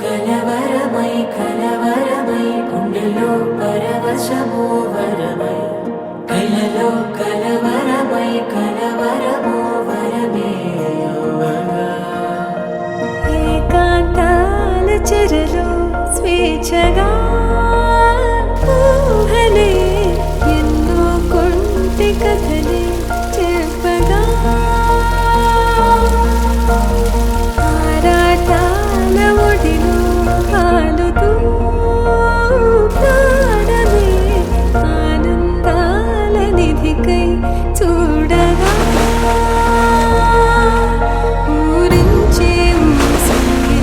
కలవరమై కలవరమై గుండెలో పరవశమో వరమై కలలో కలవరమై కలవరమో వరమే యువగా ఏకాంతాల చెరలో స్వేచ్ఛగా ఊహలే ఎన్నో కొంటి కథలే చెప్పగా ఆరాటాల ఒడిలో ఆలుతూ ప్రాణమే ఆనందాల నిధికై చూడగా ఊరించే ఊసెల్లో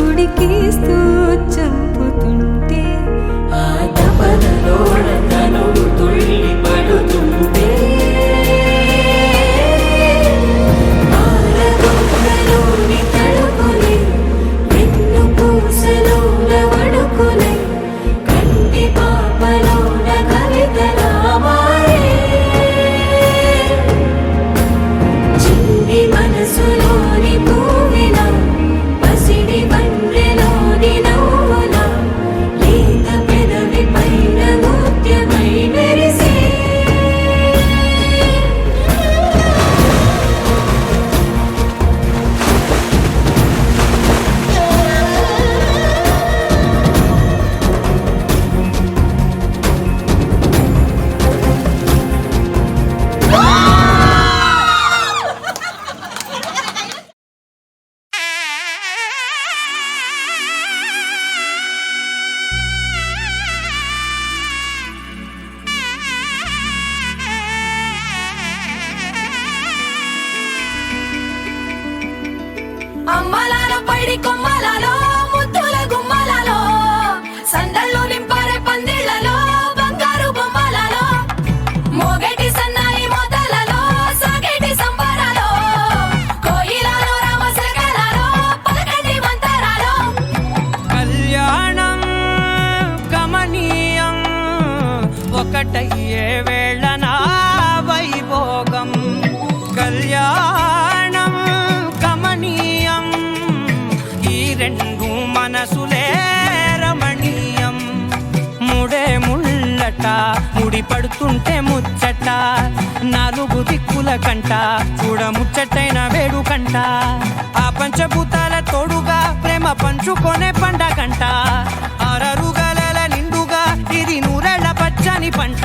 ఉడికిస్తూ చంపుతుంటే ఆ తపనలోన తనువు తుళ్ళి పడుతుంటే ఆరగొక్కలోని తడుకులే వెన్ను పూసలోన వడుకులే కంటి పాపలోన కవితలా మారే చిన్ని మనసులోని పూవిన పసిడి బండ్రెలోని నవ్వుల లేత పెదవి పైన ముత్యమై మెరిసే అమ్మలాలో పైడి కొమ్మలలో ముద్దుల గుమ్మలలో సందళ్ళు నింపారే పందిళ్లలో బంగారు బొమ్మలలో మోగేటి సన్నాయి మోతలలో సాగేటి సంబరాలో కోయిలలో రామశకలలో పలకండి మంతరాలో కళ్యాణం గమనీయం ఒకటయ్యే వేళ నా వైభోగం కళ్యాణం గమనీయం ఈ రెండు మనసులే రమణీయం ముడే ముళ్ళట ముడి పడుతుంటే ముచ్చట నాలుగు దిక్కుల కంట చూడ ముచ్చటైన వేడుకంట ఆ పంచభూతాల తోడుగా ప్రేమ పంచుకొనే పండగంట ఆరరుగల నిండుగా ఇది నూరెళ్ళ పచ్చని పంట